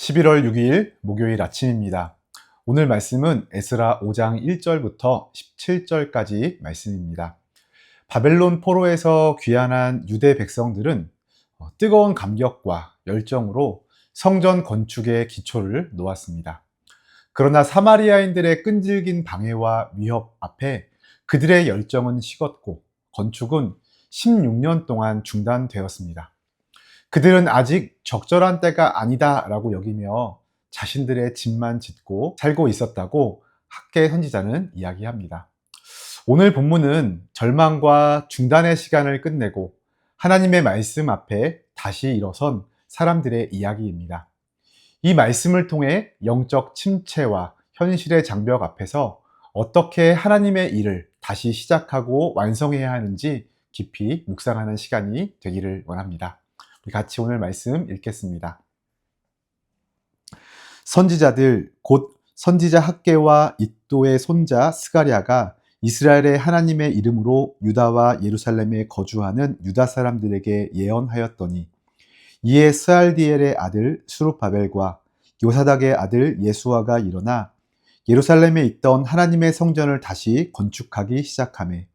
(11월 6일) 목요일 아침입니다. 오늘 말씀은 에스라 5장 1절부터 17절까지 말씀입니다. 바벨론 포로에서 귀환한 유대 백성들은 뜨거운 감격과 열정으로 성전 건축의 기초를 놓았습니다. 그러나 사마리아인들의 끈질긴 방해와 위협 앞에 그들의 열정은 식었고 건축은 16년 동안 중단되었습니다. 그들은 아직 적절한 때가 아니다 라고 여기며 자신들의 집만 짓고 살고 있었다고 학계 선지자는 이야기합니다. 오늘 본문은 절망과 중단의 시간을 끝내고 하나님의 말씀 앞에 다시 일어선 사람들의 이야기입니다. 이 말씀을 통해 영적 침체와 현실의 장벽 앞에서 어떻게 하나님의 일을 다시 시작하고 완성해야 하는지 깊이 묵상하는 시간이 되기를 원합니다. 우리 같이 오늘 말씀 읽겠습니다. 선지자들 곧 선지자 학개와 id도의 손자 스가랴가 이스라엘의 하나님의 이름으로 유다와 예루살렘에 거주하는 유다 사람들에게 예언하였더니 이에 스알디엘의 아들 수룹바벨과 요사닥의 아들 예수아가 일어나 예루살렘에 있던 하나님의 성전을 다시 건축하기 시작하매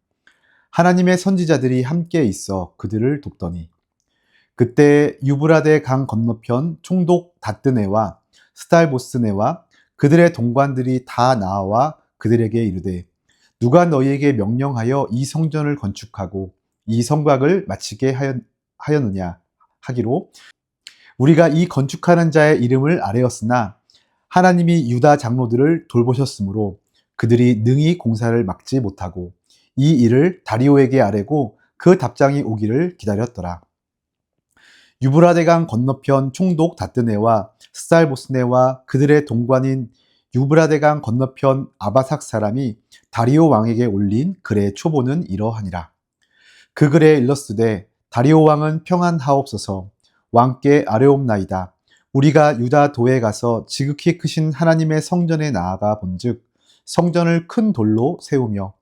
하나님의 선지자들이 함께 있어 그들을 돕더니 그때 유브라데 강 건너편 총독 다뜨네와 스달보스네와 그들의 동관들이 다 나와 그들에게 이르되 누가 너희에게 명령하여 이 성전을 건축하고 이 성곽을 마치게 하였느냐 하기로 우리가 이 건축하는 자의 이름을 아뢰었으나 하나님이 유다 장로들을 돌보셨으므로 그들이 능히 공사를 막지 못하고 이 일을 다리오에게 아뢰고 그 답장이 오기를 기다렸더라. 유브라데강 건너편 총독 다뜨네와 스달보스네와 그들의 동관인 유브라데강 건너편 아바삭 사람이 다리오 왕에게 올린 글의 초보는 이러하니라. 그 글에 일렀으되 다리오 왕은 평안하옵소서. 왕께 아뢰옵나이다. 우리가 유다 도에 가서 지극히 크신 하나님의 성전에 나아가 본즉 성전을 큰 돌로 세우며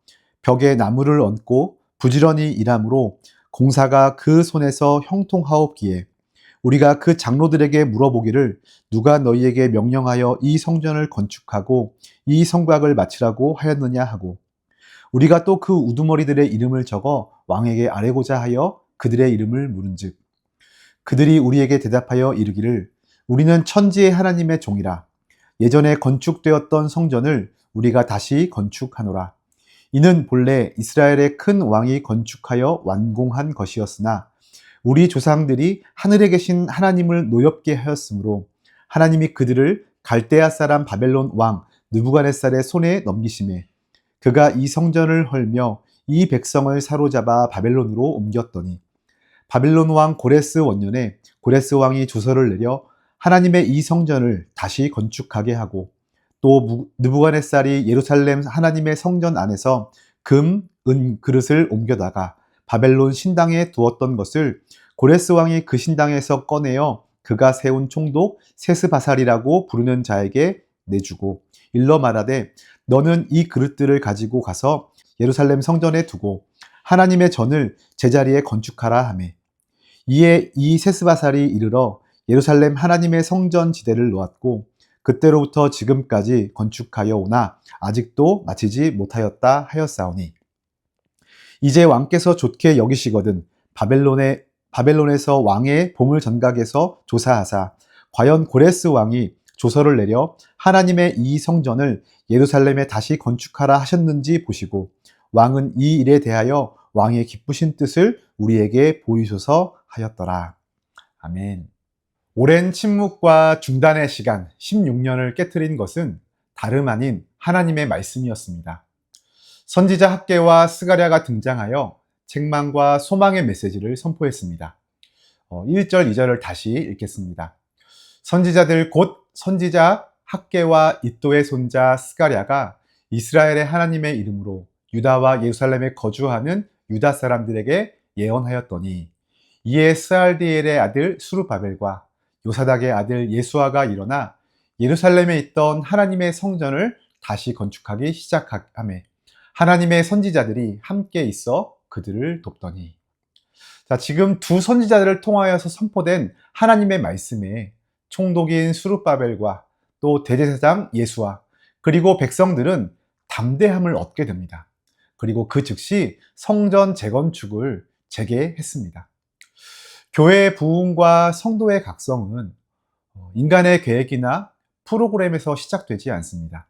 벽에 나무를 얹고 부지런히 일함으로 공사가 그 손에서 형통하옵기에 우리가 그 장로들에게 물어보기를 누가 너희에게 명령하여 이 성전을 건축하고 이 성곽을 마치라고 하였느냐 하고 우리가 또 그 우두머리들의 이름을 적어 왕에게 아뢰고자 하여 그들의 이름을 물은즉 그들이 우리에게 대답하여 이르기를 우리는 천지의 하나님의 종이라 예전에 건축되었던 성전을 우리가 다시 건축하노라. 이는 본래 이스라엘의 큰 왕이 건축하여 완공한 것이었으나 우리 조상들이 하늘에 계신 하나님을 노엽게 하였으므로 하나님이 그들을 갈대아 사람 바벨론 왕 느부갓네살의 손에 넘기심에 그가 이 성전을 헐며 이 백성을 사로잡아 바벨론으로 옮겼더니 바벨론 왕 고레스 원년에 고레스 왕이 조서를 내려 하나님의 이 성전을 다시 건축하게 하고 또 느부갓네살이 예루살렘 하나님의 성전 안에서 금, 은 그릇을 옮겨다가 바벨론 신당에 두었던 것을 고레스 왕이 그 신당에서 꺼내어 그가 세운 총독 세스바살이라고 부르는 자에게 내주고 일러 말하되 너는 이 그릇들을 가지고 가서 예루살렘 성전에 두고 하나님의 전을 제자리에 건축하라 하매 이에 이 세스바살이 이르러 예루살렘 하나님의 성전 지대를 놓았고 그때로부터 지금까지 건축하여 오나 아직도 마치지 못하였다 하였사오니 이제 왕께서 좋게 여기시거든 바벨론에서 왕의 보물 전각에서 조사하사 과연 고레스 왕이 조서를 내려 하나님의 이 성전을 예루살렘에 다시 건축하라 하셨는지 보시고 왕은 이 일에 대하여 왕의 기쁘신 뜻을 우리에게 보이소서 하였더라. 아멘. 오랜 침묵과 중단의 시간 16년을 깨트린 것은 다름 아닌 하나님의 말씀이었습니다. 선지자 학개와 스가랴가 등장하여 책망과 소망의 메시지를 선포했습니다. 1절, 2절을 다시 읽겠습니다. 선지자들 곧 선지자 학개와 이도의 손자 스가랴가 이스라엘의 하나님의 이름으로 유다와 예루살렘에 거주하는 유다 사람들에게 예언하였더니 이에 스알디엘의 아들 수르바벨과 요사닥의 아들 예수아가 일어나 예루살렘에 있던 하나님의 성전을 다시 건축하기 시작하매 하나님의 선지자들이 함께 있어 그들을 돕더니 자, 지금 두 선지자들을 통하여서 선포된 하나님의 말씀에 총독인 수르바벨과 또 대제사장 예수아 그리고 백성들은 담대함을 얻게 됩니다. 그리고 그 즉시 성전 재건축을 재개했습니다. 교회의 부흥과 성도의 각성은 인간의 계획이나 프로그램에서 시작되지 않습니다.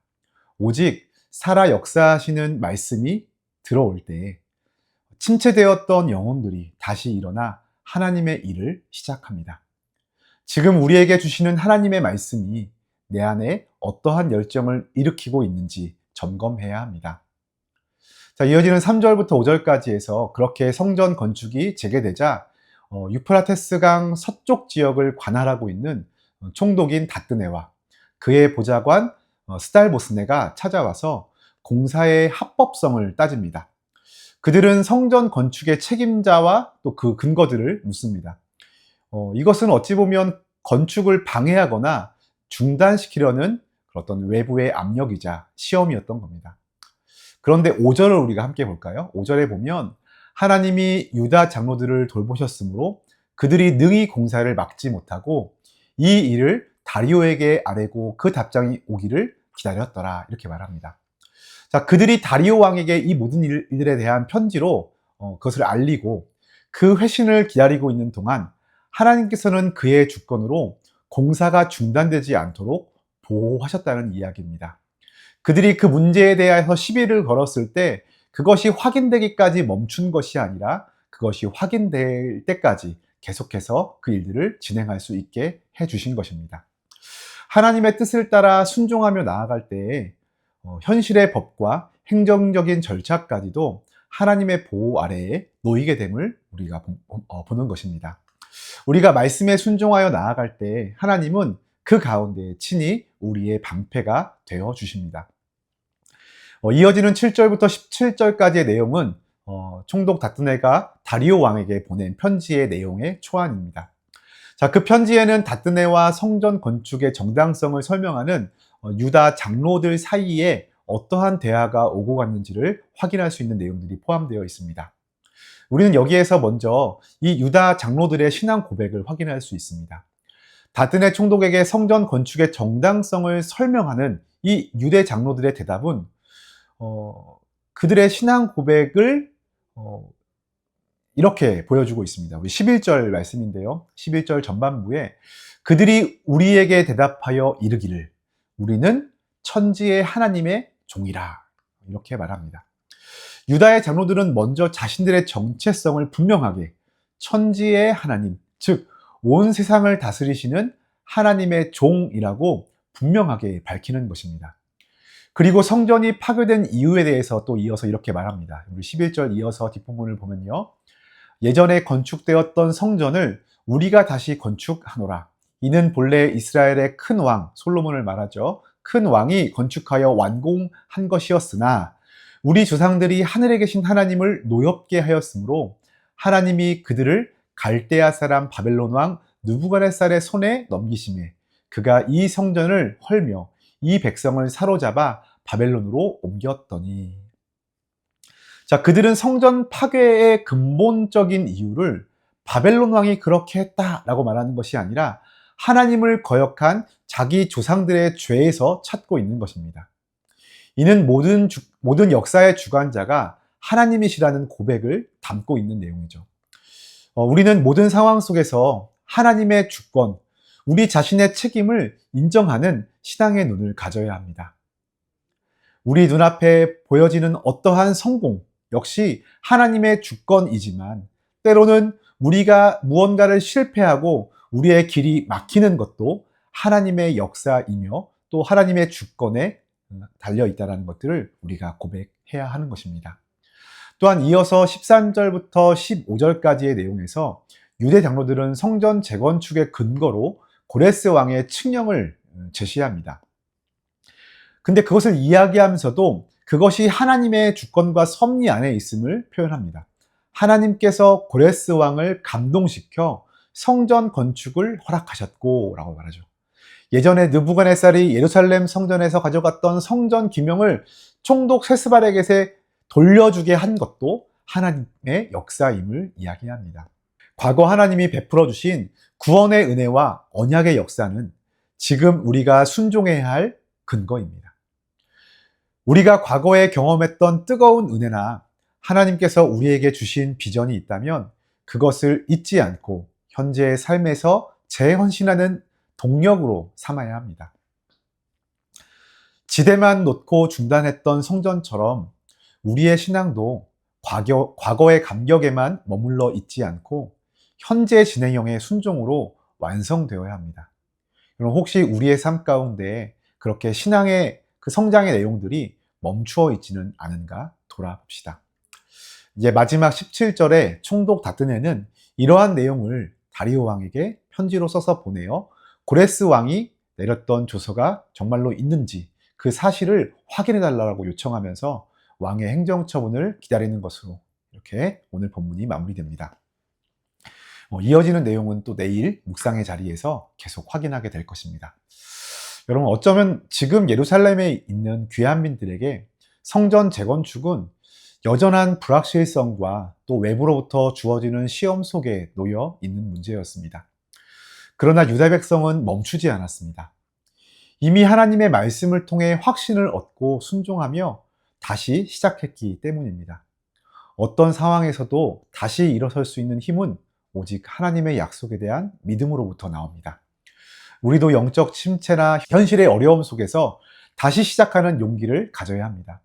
오직 살아 역사하시는 말씀이 들어올 때 침체되었던 영혼들이 다시 일어나 하나님의 일을 시작합니다. 지금 우리에게 주시는 하나님의 말씀이 내 안에 어떠한 열정을 일으키고 있는지 점검해야 합니다. 자, 이어지는 3절부터 5절까지 해서 그렇게 성전 건축이 재개되자 유프라테스강 서쪽 지역을 관할하고 있는 총독인 다뜨네와 그의 보좌관 스달보스네가 찾아와서 공사의 합법성을 따집니다. 그들은 성전 건축의 책임자와 또 그 근거들을 묻습니다. 이것은 어찌 보면 건축을 방해하거나 중단시키려는 어떤 외부의 압력이자 시험이었던 겁니다. 그런데 5절을 우리가 함께 볼까요? 5절에 보면 하나님이 유다 장로들을 돌보셨으므로 그들이 능히 공사를 막지 못하고 이 일을 다리오에게 아뢰고 그 답장이 오기를 기다렸더라 이렇게 말합니다. 자, 그들이 다리오 왕에게 이 모든 일들에 대한 편지로 그것을 알리고 그 회신을 기다리고 있는 동안 하나님께서는 그의 주권으로 공사가 중단되지 않도록 보호하셨다는 이야기입니다. 그들이 그 문제에 대해서 시비를 걸었을 때 그것이 확인되기까지 멈춘 것이 아니라 그것이 확인될 때까지 계속해서 그 일들을 진행할 수 있게 해주신 것입니다. 하나님의 뜻을 따라 순종하며 나아갈 때에 현실의 법과 행정적인 절차까지도 하나님의 보호 아래에 놓이게 됨을 우리가 보는 것입니다. 우리가 말씀에 순종하여 나아갈 때 하나님은 그 가운데 친히 우리의 방패가 되어 주십니다. 이어지는 7절부터 17절까지의 내용은 총독 다뜨네가 다리오 왕에게 보낸 편지의 내용의 초안입니다. 자, 그 편지에는 다뜨네와 성전 건축의 정당성을 설명하는 유다 장로들 사이에 어떠한 대화가 오고 갔는지를 확인할 수 있는 내용들이 포함되어 있습니다. 우리는 여기에서 먼저 이 유다 장로들의 신앙 고백을 확인할 수 있습니다. 다뜨네 총독에게 성전 건축의 정당성을 설명하는 이 유대 장로들의 대답은 그들의 신앙 고백을 이렇게 보여주고 있습니다. 우리 11절 말씀인데요. 11절 전반부에 그들이 우리에게 대답하여 이르기를 우리는 천지의 하나님의 종이라 이렇게 말합니다. 유다의 장로들은 먼저 자신들의 정체성을 분명하게 천지의 하나님, 즉 온 세상을 다스리시는 하나님의 종이라고 분명하게 밝히는 것입니다. 그리고 성전이 파괴된 이유에 대해서 또 이어서 이렇게 말합니다. 우리 11절 이어서 뒷부분을 보면요. 예전에 건축되었던 성전을 우리가 다시 건축하노라. 이는 본래 이스라엘의 큰 왕, 솔로몬을 말하죠. 큰 왕이 건축하여 완공한 것이었으나 우리 조상들이 하늘에 계신 하나님을 노엽게 하였으므로 하나님이 그들을 갈대아 사람 바벨론 왕 느부갓네살의 손에 넘기심에 그가 이 성전을 헐며 이 백성을 사로잡아 바벨론으로 옮겼더니. 자, 그들은 성전 파괴의 근본적인 이유를 바벨론 왕이 그렇게 했다라고 말하는 것이 아니라 하나님을 거역한 자기 조상들의 죄에서 찾고 있는 것입니다. 이는 모든 역사의 주관자가 하나님이시라는 고백을 담고 있는 내용이죠. 우리는 모든 상황 속에서 하나님의 주권, 우리 자신의 책임을 인정하는 신앙의 눈을 가져야 합니다. 우리 눈앞에 보여지는 어떠한 성공 역시 하나님의 주권이지만 때로는 우리가 무언가를 실패하고 우리의 길이 막히는 것도 하나님의 역사이며 또 하나님의 주권에 달려 있다는 것들을 우리가 고백해야 하는 것입니다. 또한 이어서 13절부터 15절까지의 내용에서 유대 장로들은 성전 재건축의 근거로 고레스 왕의 칙령을 제시합니다. 근데 그것을 이야기하면서도 그것이 하나님의 주권과 섭리 안에 있음을 표현합니다. 하나님께서 고레스 왕을 감동시켜 성전 건축을 허락하셨고 라고 말하죠. 예전에 느부갓네살이 예루살렘 성전에서 가져갔던 성전 기명을 총독 세스바르겟에 돌려주게 한 것도 하나님의 역사임을 이야기합니다. 과거 하나님이 베풀어 주신 구원의 은혜와 언약의 역사는 지금 우리가 순종해야 할 근거입니다. 우리가 과거에 경험했던 뜨거운 은혜나 하나님께서 우리에게 주신 비전이 있다면 그것을 잊지 않고 현재의 삶에서 재헌신하는 동력으로 삼아야 합니다. 지대만 놓고 중단했던 성전처럼 우리의 신앙도 과거의 감격에만 머물러 있지 않고 현재 진행형의 순종으로 완성되어야 합니다. 그럼 혹시 우리의 삶 가운데 그렇게 신앙의 그 성장의 내용들이 멈추어 있지는 않은가 돌아봅시다. 이제 마지막 17절에 총독 다뜨네는 이러한 내용을 다리오 왕에게 편지로 써서 보내어 고레스 왕이 내렸던 조서가 정말로 있는지 그 사실을 확인해 달라고 요청하면서 왕의 행정처분을 기다리는 것으로 이렇게 오늘 본문이 마무리됩니다. 이어지는 내용은 또 내일 묵상의 자리에서 계속 확인하게 될 것입니다. 여러분, 어쩌면 지금 예루살렘에 있는 귀한민들에게 성전 재건축은 여전한 불확실성과 또 외부로부터 주어지는 시험 속에 놓여 있는 문제였습니다. 그러나 유다 백성은 멈추지 않았습니다. 이미 하나님의 말씀을 통해 확신을 얻고 순종하며 다시 시작했기 때문입니다. 어떤 상황에서도 다시 일어설 수 있는 힘은 오직 하나님의 약속에 대한 믿음으로부터 나옵니다. 우리도 영적 침체나 현실의 어려움 속에서 다시 시작하는 용기를 가져야 합니다.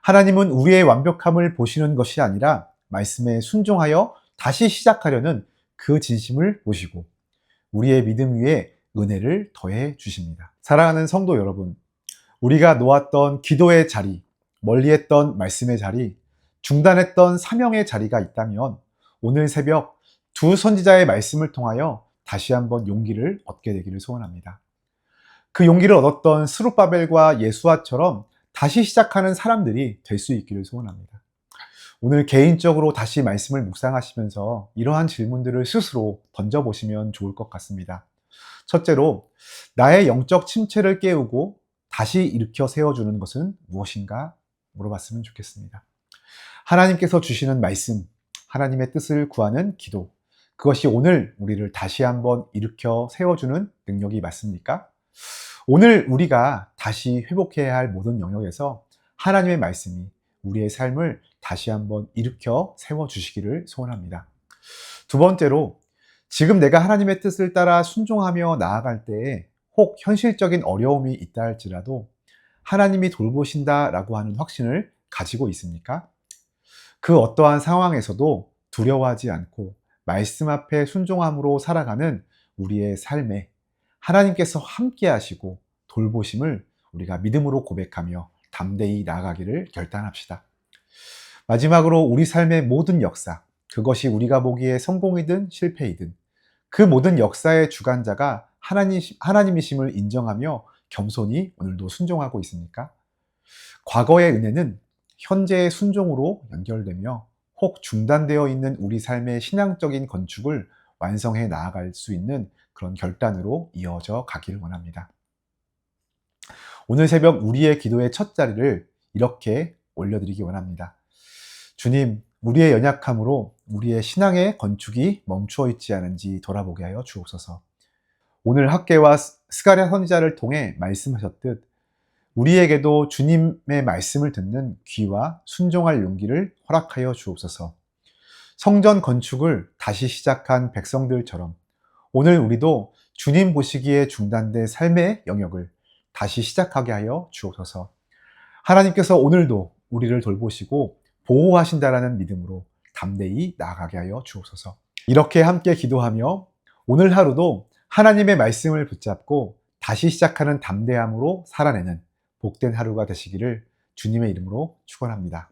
하나님은 우리의 완벽함을 보시는 것이 아니라 말씀에 순종하여 다시 시작하려는 그 진심을 보시고 우리의 믿음 위에 은혜를 더해 주십니다. 사랑하는 성도 여러분, 우리가 놓았던 기도의 자리, 멀리했던 말씀의 자리, 중단했던 사명의 자리가 있다면 오늘 새벽 두 선지자의 말씀을 통하여 다시 한번 용기를 얻게 되기를 소원합니다. 그 용기를 얻었던 스룹바벨과 예수아처럼 다시 시작하는 사람들이 될 수 있기를 소원합니다. 오늘 개인적으로 다시 말씀을 묵상하시면서 이러한 질문들을 스스로 던져보시면 좋을 것 같습니다. 첫째로, 나의 영적 침체를 깨우고 다시 일으켜 세워주는 것은 무엇인가 물어봤으면 좋겠습니다. 하나님께서 주시는 말씀, 하나님의 뜻을 구하는 기도, 그것이 오늘 우리를 다시 한번 일으켜 세워주는 능력이 맞습니까? 오늘 우리가 다시 회복해야 할 모든 영역에서 하나님의 말씀이 우리의 삶을 다시 한번 일으켜 세워주시기를 소원합니다. 두 번째로, 지금 내가 하나님의 뜻을 따라 순종하며 나아갈 때에 혹 현실적인 어려움이 있다 할지라도 하나님이 돌보신다라고 하는 확신을 가지고 있습니까? 그 어떠한 상황에서도 두려워하지 않고 말씀 앞에 순종함으로 살아가는 우리의 삶에 하나님께서 함께 하시고 돌보심을 우리가 믿음으로 고백하며 담대히 나아가기를 결단합시다. 마지막으로 우리 삶의 모든 역사, 그것이 우리가 보기에 성공이든 실패이든 그 모든 역사의 주관자가 하나님이심을 인정하며 겸손히 오늘도 순종하고 있습니까? 과거의 은혜는 현재의 순종으로 연결되며 혹 중단되어 있는 우리 삶의 신앙적인 건축을 완성해 나아갈 수 있는 그런 결단으로 이어져 가기를 원합니다. 오늘 새벽 우리의 기도의 첫 자리를 이렇게 올려드리기 원합니다. 주님, 우리의 연약함으로 우리의 신앙의 건축이 멈추어 있지 않은지 돌아보게 하여 주옵소서. 오늘 학계와 스가랴 선지자를 통해 말씀하셨듯 우리에게도 주님의 말씀을 듣는 귀와 순종할 용기를 허락하여 주옵소서. 성전 건축을 다시 시작한 백성들처럼 오늘 우리도 주님 보시기에 중단된 삶의 영역을 다시 시작하게 하여 주옵소서. 하나님께서 오늘도 우리를 돌보시고 보호하신다라는 믿음으로 담대히 나아가게 하여 주옵소서. 이렇게 함께 기도하며 오늘 하루도 하나님의 말씀을 붙잡고 다시 시작하는 담대함으로 살아내는 복된 하루가 되시기를 주님의 이름으로 축원합니다.